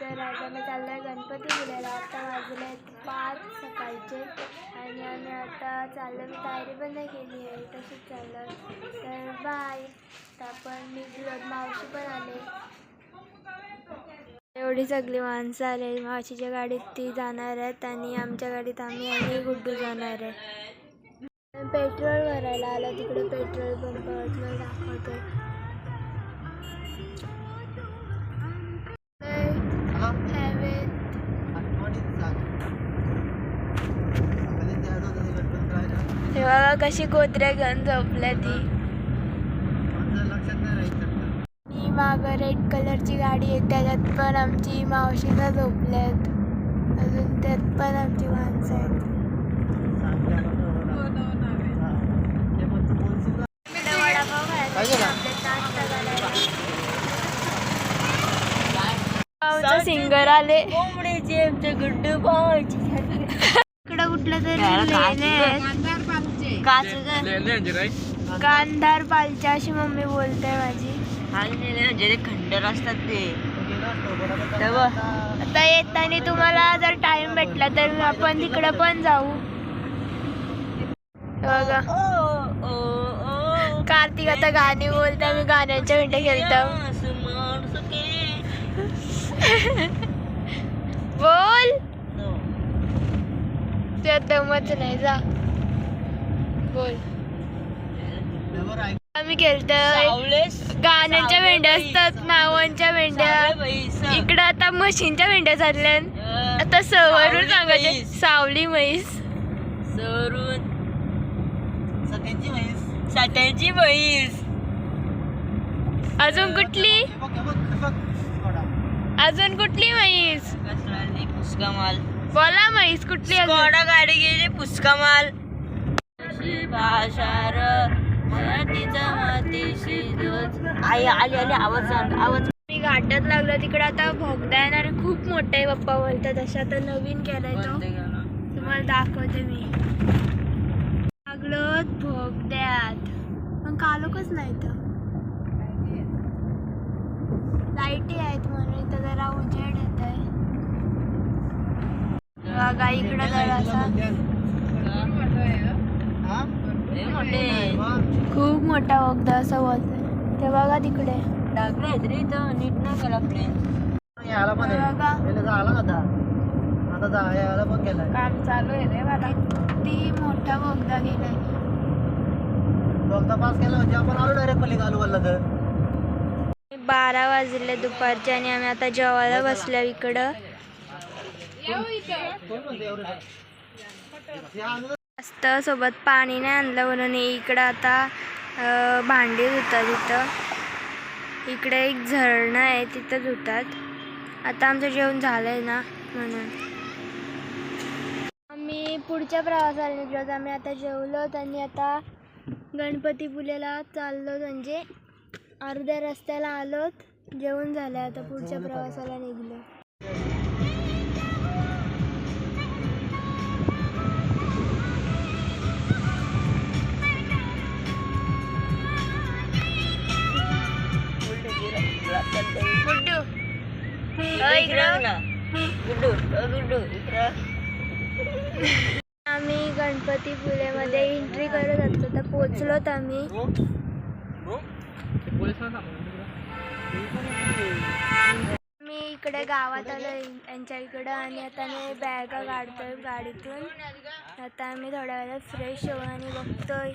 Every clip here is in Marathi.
तर आज आम्ही चाललो आहे गणपतीपुळ्याला. आता वाजले आहेत 5 सकाळचे आणि आम्ही आता चाललो. मी तयारी पण नाही केली आहे, तशीच चाललो. तर बाय. तर आपण निघलो, मावशी पण आले. एवढी सगळी माणसं आले. मावशीच्या गाडीत ती जाणार आहेत आणि आमच्या गाडीत आम्ही आणि गुड्डू जाणार आहे. पेट्रोल भरायला आलं, तिकडे पेट्रोल पंपावर दाखवतो. तेव्हा कशी गोत्र्या घेऊन झोपल्या ती. मी मागं रेड कलरची गाडी आहे, त्याच्यात पण आमची मावशीला झोपल्यात. अजून त्यात पण आमची माणसं आहेत. सिंगर आले. गुड्डू इकडं कुठलं तरी कांदार पालच्या अशी मम्मी बोलते माझी. खंडर असतात ते. आता येताना तुम्हाला जर टाइम भेटला तर आपण तिकडं पण जाऊ. बघा कार्तिक आता गाणी बोलते, आम्ही गाण्यांच्या मिनिटं खेळतो. बोल ते दमच नाही, जा बोल. आम्ही खेळतोय गाण्यांच्या भेंड्या असतात, नावांच्या भेंड्या. इकडं आता म्हशींच्या भेंड्या झाल्या. आता सवरून सांगायचे सावली म्हैस, सवरून साठ्यांची म्हैस. अजून कुठली? अजून कुठली म्हैस? पुस्का माल. बोला म्हैस कुठली? स्कॉडा गाडी गेली पुस्का माल. आई आली आली आवाज आवाज. मी घाटात लागलो तिकडे. आता भोगदा येणार, खूप मोठा आहे पप्पा बोलतात. तशा तर नवीन केलाय तो, तुम्हाला दाखवते मी. लागलो भोगद्यात, पण कालोकच नाही तर लाईटी आहेत म्हणून इथं जरा उजेड येत आहे. बघा इकडं जरासा खूप मोठा भोगदा असं बोलतोय. ते बघा तिकडे नीट ना करा काम चालू आहे रे मला. ती मोठा भोगदा गेलाय. 12 वाजले दुपारचे आणि आम्ही आता जेवायला बसलो इकडं. जास्त सोबत पाणी नाही आणलं म्हणून इकडं आता भांडी धुतात. इथं इकडे एक झरणं आहे, तिथं धुतात. आता आमचं जेवण झालंय ना म्हणून आम्ही पुढच्या प्रवासाला निघलो. आम्ही आता जेवलो आणि आता गणपतीपुळ्याला चाललो, म्हणजे अर्ध्या रस्त्याला आलोत. जेवण झालंय, आता पुढच्या प्रवासाला निघलो. आम्ही गणपतीपुळेमध्ये एंट्री करत असतो. तर पोचलोत आम्ही. मी इकडे गावात आलो यांच्या इकडं आणि आता मी बॅगा काढतोय गाडीतून. आता आम्ही थोड्या वेळात फ्रेश होऊ आणि बघतोय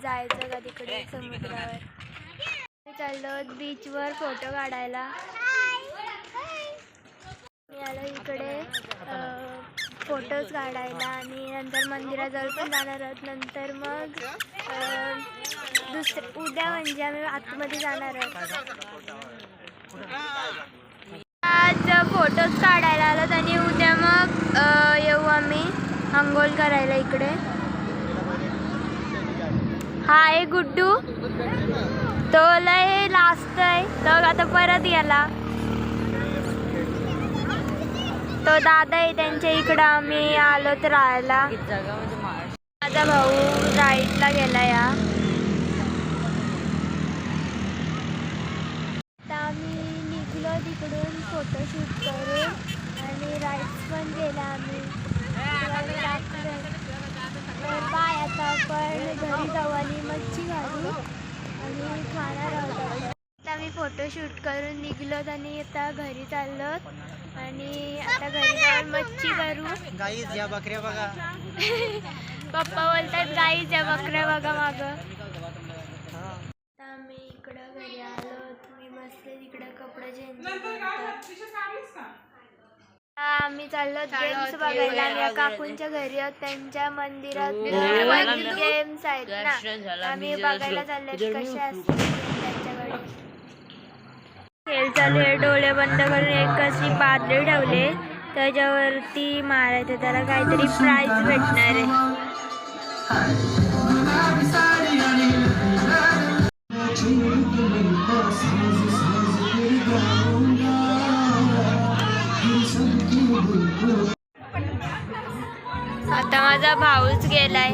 जायचं का तिकडे समुद्रावर. चाललो बीचवर फोटो काढायला. मी आलो इकडे फोटोज काढायला आणि नंतर मंदिराजवळ पण जाणार आहोत. नंतर मग उद्या म्हणजे आम्ही आतमध्ये जाणार आहोत. आज फोटोज काढायला आलोत आणि उद्या मग येऊ आम्ही अंघोळ करायला इकडे. हा आहे गुड्डू, तो लय लास्ट आहे. तर आता परत गेला. तो दादा आहे त्यांच्या इकडं आम्ही आलोत राहायला. माझा भाऊ राईटला गेला. या आता आम्ही निघलो तिकडून. तिकडून फोटोशूट करून आणि राईड्स पण केला आम्ही. तर बाय, आता आपण घरी जाऊ आणि मच्छी घालू आणि खाणार आहोत. आता आम्ही फोटोशूट करून निघलो आणि आता घरी चाललो आणि आता घरी जाऊन मच्छी करू. गाईज या बकऱ्या बघा. पप्पा बोलतात गाईज या बकऱ्या बघा मागं. आता आम्ही इकडं घरी आलो. मी मस्त तिकडं कपडे चेंज करतो. आम्ही चाललो गेम्स बघायला. आम्ही काकूंच्या घरी आहोत, त्यांच्या मंदिरात गेम्स आहेत ना, आम्ही बघायला चाललो कसे असतात त्यांच्याकडे. खेळ चालू आहे. डोळे बंद करून एक अशी पातळी ठेवले, त्याच्यावरती मारायचं, त्याला काहीतरी प्राइज भेटणार आहे. आता माझा भाऊच गेलाय.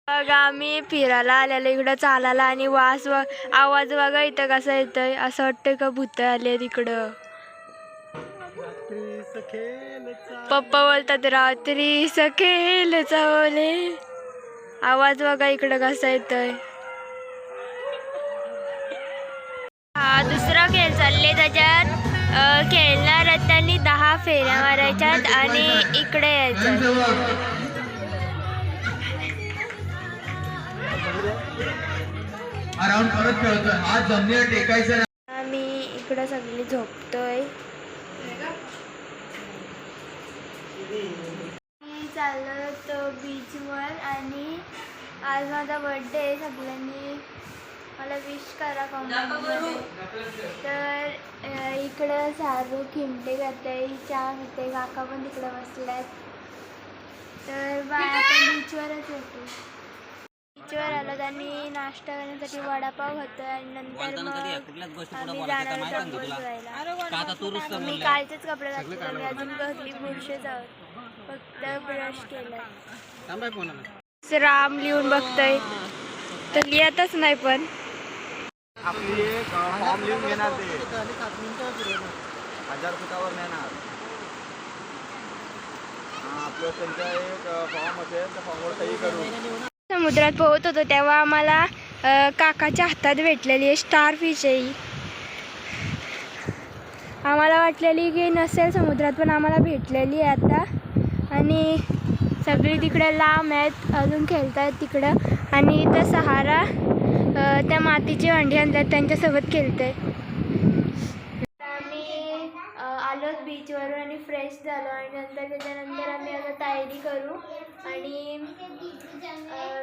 बघा आम्ही फिरायला आलेलो इकडं चालायला आणि वास आवाज बघा इथं कसा येतोय. असं वाटतंय का भूत आले तिकडं. पप्पा बोलतात रात्री सखेल चावले. आवाज बघा इकडं कसा येतोय. हा दुसरा खेळ चालले, त्याच्यात खेळणार त्यांनी 10 फेऱ्या मारायच्यात आणि इकडे यायचं. आम्ही इकडं सगळी झोपतोय. मी चाललो तो बीचवर आणि आज माझा बर्थडे आहे. सगळ्यांनी मला विश करा कॉमेंटमध्ये. तर इकडं सारू खिमटे करते, चहा घेते, काका पण तिकडं बसल्यात. तर बाय, आपण बीचवरच येतो. बीचवर आलो आणि नाश्ता करण्यासाठी वडापाव होतो आणि नंतर मग आम्ही जाणार होतो फिरायला. मी कालचेच कपडे घातले, आम्ही अजून कसली बुरशेच आहोत, फक्त ब्रश केलाय. राम लिहून बघतोय तर लिहतच नाही. पण आपली एक फॉर्म लिहून घेणार, ते 1000 फुटावर नेणार. आपलं त्यांचा एक फॉर्म असेल, त्या फॉर्मवर सही करू. समुद्रात पोहत होतो तेव्हा आम्हाला काकाच्या हातात भेटलेली आहे स्टार फिश आहे. आम्हाला वाटलेली की नसेल समुद्रात, पण आम्हाला भेटलेली आहे आता. आणि सगळी तिकडे लांब आहेत, अजून खेळत आहेत तिकडं. आणि इथं सहारा त्या मातीची भांडी आणतात, त्यांच्यासोबत खेळते. आम्ही आलो बीचवरून आणि फ्रेश झालो आणि त्याच्यानंतर आम्ही आता तयारी करू आणि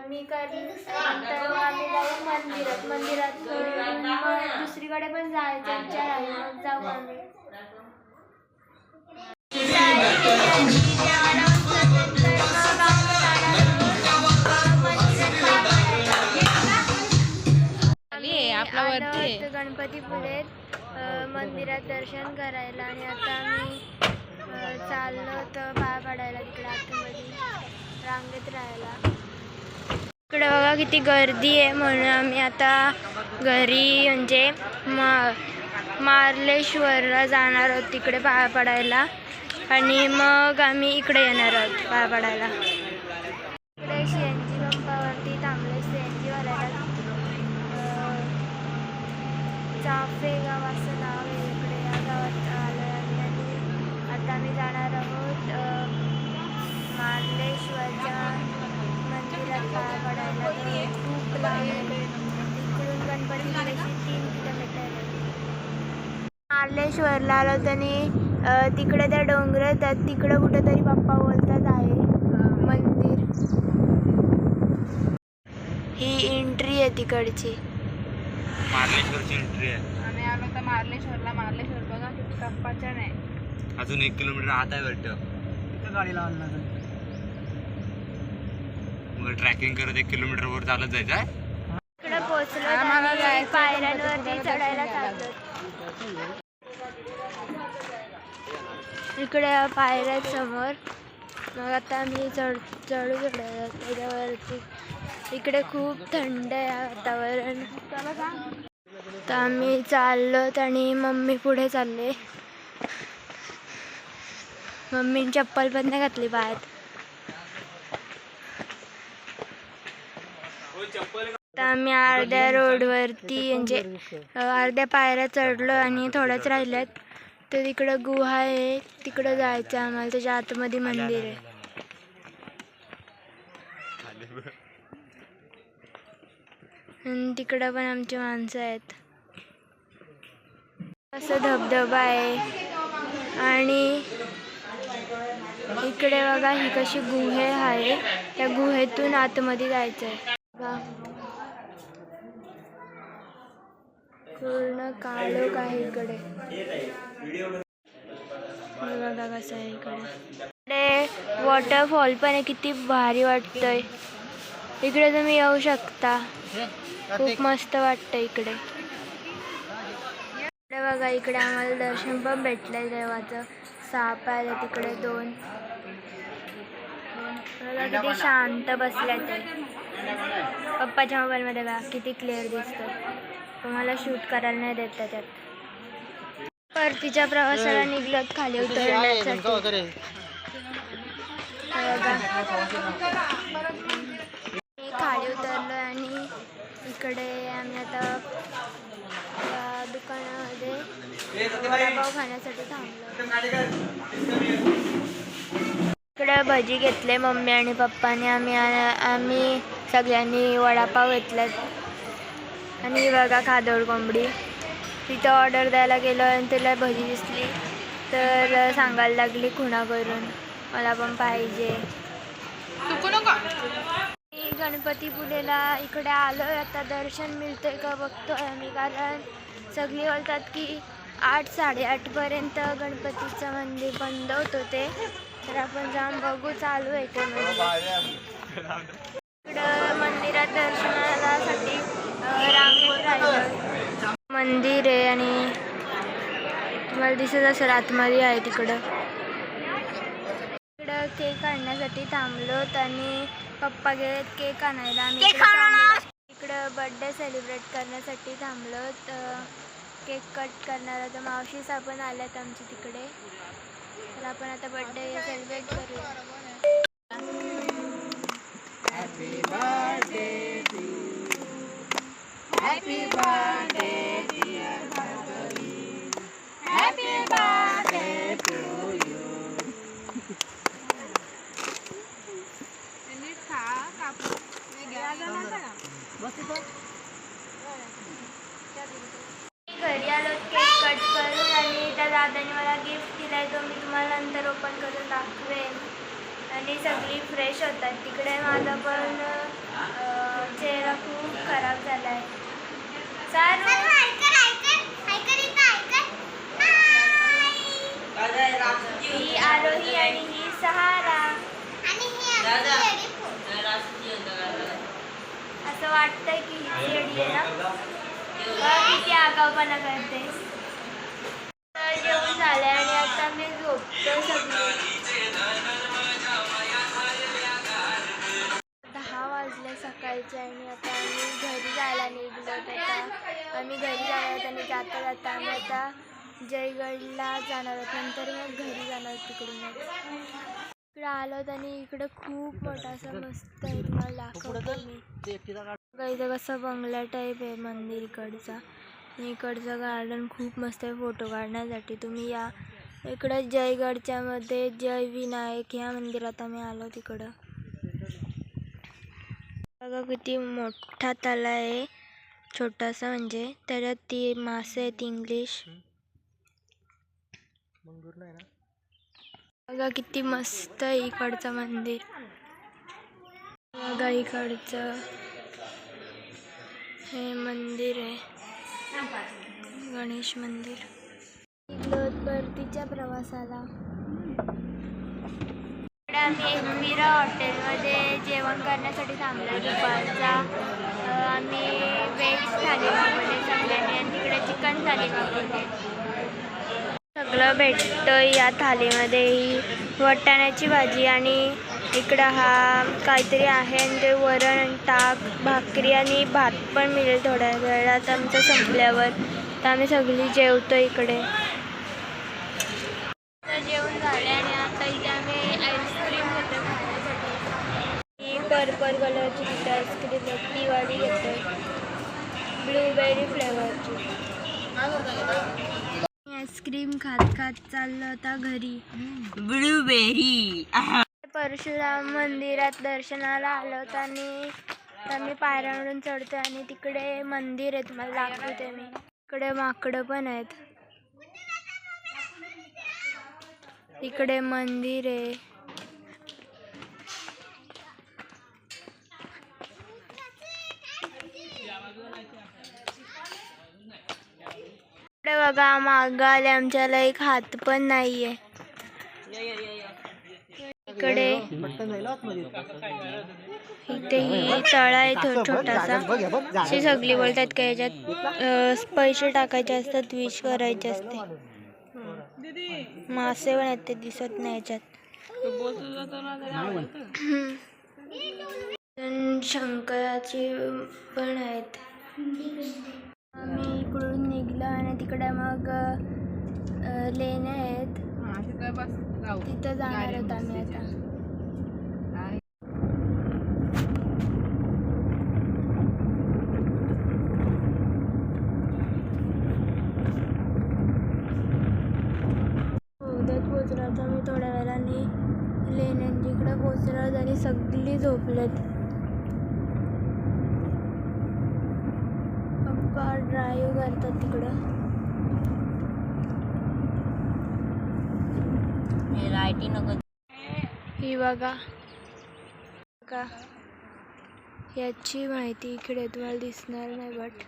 मी नंतर आम्ही जाऊ मंदिरात दुसरीकडे पण जायचं विचार आहे. मग जाऊ आम्ही. गणपतीपुळे मंदिरात दर्शन करायला आणि आता आम्ही चाललो तर पाया पडायला तिकडे आतमध्ये रांगेत राहायला. इकडे बघा किती गर्दी आहे, म्हणून आम्ही आता घरी म्हणजे मार्लेश्वरला जाणार आहोत तिकडे पाया पडायला आणि मग आम्ही इकडे येणार आहोत पाया पडायला. इकडे CNG पंपावरती थांबलो CNG भरायला. चाफेगाव असं नाव आहे इकडे, या गावात आलो आहे आणि आता आम्ही जाणार आहोत मार्लेश्वरच्या मंदिरात पाया पडायला. खूप लांब आहे इकडून गणपतीपुळेशी 3 किलोमीटर आहे. मार्लेश्वरला आलो आणि तिकडे त्या डोंगरात तिकडं कुठेतरी पप्पा बोलतात आहे मंदिर. ही एंट्री आहे तिकडची. मार्लेश्वरची एंट्री आहे. आम्ही आलो तर मार्लेश्वरला. मार्लेश्वर बघा किती कंपाच्या नाही, अजून 1 किलोमीटर आत आहे वाटतं. इथं गाडी लावायला लागेल. मग ट्रॅकिंग करत 1 किलोमीटर वर चालत जायचं आहे. इकडे पोहोचलो, पायऱ्यांवरती चढायला चालतो. इकडे पायऱ्या आहेत समोर. मग आता आम्ही चढू त्याच्यावरती. इकडे खूप थंड आहे वातावरण. तर आम्ही चाललो आणि मम्मी पुढे चालले. मम्मीने चप्पल पण नाही घातली पायात. आता आम्ही अर्ध्या रोडवरती म्हणजे अर्ध्या पायऱ्या चढलो आणि थोड्याच राहिल्यात. तर तिकडं गुहा आहे, तिकडं जायचं आम्हाला. त्याच्या आतमध्ये मंदिर आहे. आणि तिकडं पण आमची माणसं आहेत. असं धबधबा आहे. आणि इकडे बघा ही कशी गुहे आहे. त्या गुहेतून आतमध्ये जायचं आहे. पूर्ण काळोख आहे इकडे. बघा कसं आहे इकडे. वॉटरफॉल पण आहे, किती भारी वाटतंय. इकडे तुम्ही येऊ शकता. खूप मस्त वाटतं इकडे. बघा इकडे आम्हाला दर्शन पण भेटलंय देवाचं. 6 पाय तिकडे 2. बघा किती शांत बसल्या ते. पप्पाच्या मोबाईलमध्ये बघा किती क्लिअर दिसतं. तुम्हाला शूट करायला नाही देत त्याच्यात. परतीच्या प्रवासाला निघलोत खाली उतरण्यासाठी. मी खाली उतरलो आणि इकडे आम्ही आता या दुकानामध्ये वडापाव खाण्यासाठी थांबलो. इकडे भजी घेतले मम्मी आणि पप्पाने. आम्ही सगळ्यांनी वडापाव घेतलात. आणि बघा खादोड कोंबडी. तिथं ऑर्डर द्यायला गेलो आणि तिला भजी दिसली तर सांगायला लागली खुणा करून मला पण पाहिजे. गणपतीपुळेला इकडे आलो. आता दर्शन मिळतंय का बघतोय आम्ही. कारण सगळी बोलतात की 8-8:30पर्यंत गणपतीचं मंदिर बंद होतं ते. तर आपण जाऊन बघू. चालू आहे ते इकडं मंदिरात दर्शनासाठी रांगेत राहिलं. मंदिर आहे आणि तुम्हाला दिसत असेल आतमध्ये आहे तिकडं. इकडं केक आणण्यासाठी थांबलोत आणि पप्पा गेलेत केक आणायला. आम्ही इकडं बर्थडे सेलिब्रेट करण्यासाठी थांबलोत. केक कट करणारा तर मावशीच आपण आल्यात आमची तिकडे. तर आपण आता बर्थडे सेलिब्रेट करूया. Happy birthday to you. Happy birthday dear Bhargavi. Happy birthday to you. घरी आलो केक कट करून आणि त्या दादाने मला गिफ्ट दिलाय. तो मी तुम्हाला नंतर ओपन करून दाखवेन. आणि सगळी फ्रेश होतात तिकडे. माझा पण चेहरा खूप खराब झाला आहे. ही आरोही आणि ही सहारा. असं वाटतंय की ही येडी आहे ना. किती आगाऊपणा करते. जेवण झालंय आणि आता मी झोपतो. सगळी 10 वाजले सकाळचे आणि आता आम्ही घरी जायला निघलो. आता आम्ही घरी जाणार आणि जाता जाता आम्ही आता जयगडला जाणार आहोत. नंतर मग घरी जाणार तिकडून. इकडे आलो आणि इकडे खूप मोठा असं मस्त आहे. तुम्हाला दाखवतो मी. इथं कसं बंगला टाईप आहे मंदिर इकडचा. आणि इकडचं गार्डन खूप मस्त आहे फोटो काढण्यासाठी. तुम्ही या. इकडं जयगडच्या मध्ये जय विनायक ह्या मंदिरात आम्ही आलो तिकडं. बघा किती मोठा तलाव आहे. छोटासा म्हणजे त्याच्यात ती मासे आहेत इंग्लिश. बघा किती मस्त आहे इकडचं मंदिर. बघा इकडचं हे मंदिर आहे गणेश मंदिर. परतीच्या प्रवासाला आम्ही एकविरा हॉटेलमध्ये जेवण करण्यासाठी थांबलो दुपारचा. आम्ही व्हेज थाली मागवले सगळ्यांनी आणि तिकडे चिकन थाली मागवले. सगळं भेटतं या थालीमध्ये. ही वाटाण्याची भाजी आणि इकडं हा काहीतरी आहे आणि ते वरण आणि ताक, भाकरी आणि भात पण मिळेल थोड्या वेळात आमचं संपल्यावर. तर आम्ही सगळी जेवतो इकडे. तर जेवण झाले आणि आता इथे आम्ही आईस्क्रीम घेतो खाण्यासाठी. ही पर्पल कलरची तिथे आईस्क्रीम आहे ती वाली घेतो, ब्लूबेरी फ्लेवरची. आईस्क्रीम खात खात चाललो आता घरी. ब्लूबेरी. परशुराम मंदिरात दर्शनाला आलो होतो आणि आम्ही पायऱ्यावरून चढतो आणि तिकडे मंदिर आहे, तुम्हाला दाखवते मी. इकडे माकडं पण आहेत. इकडे मंदिर आहे. इकडे बघा मागं आले आमच्याला एक हात पण नाहीये. इकडे इथे ही तळा आहे छोटासा. अशी सगळी बोलतात का याच्यात पैसे टाकायचे असतात, विश करायचे असते. मासे पण आहेत, ते दिसत नाही याच्यात. शंकराची पण आहेत. आम्ही इकडून निघलो आणि तिकडे मग लेण्या आहेत, तिथं जाणार आहोत आम्ही आता. उद्याच पोचलो आता मी थोड्या वेळाने. लेण्यांच्याकडे पोचलो आणि सगळी झोपलेत. पप्पा ड्राईव्ह करतात तिकडं. लाईटी नको. ही बघा का याची माहिती इकडे तुम्हाला दिसणार नाही, बट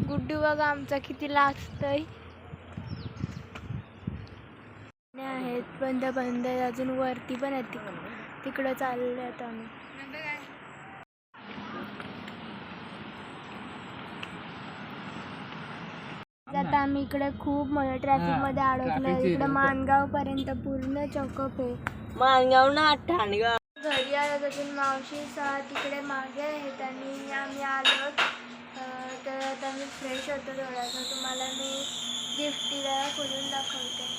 गुड्डू बघा आमचा किती लाजतोय. आहेत बंद बंद अजून वरती पण आहेत. तिकडं चालले आता आम्ही. आता आम्ही इकडे खूप मोठ्या ट्रॅफिक मध्ये अडकलो. इकडे माणगाव पर्यंत पूर्ण चौकप आहे. मानगाव ना ठाणगाव. घरी आलो अजून मावशी तिकडे मागे आहेत आणि आम्ही आलो. तर आता मी फ्रेश होतो थोडासा. तुम्हाला मी गिफ्ट दिला खोलून दाखवते.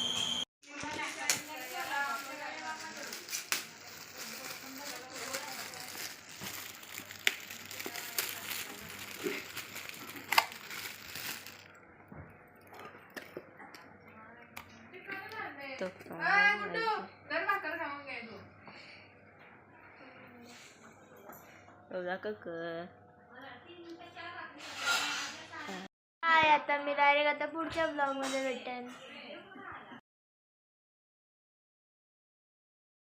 आता मी डायरेक्ट आता पुढच्या ब्लॉग मध्ये भेटेन.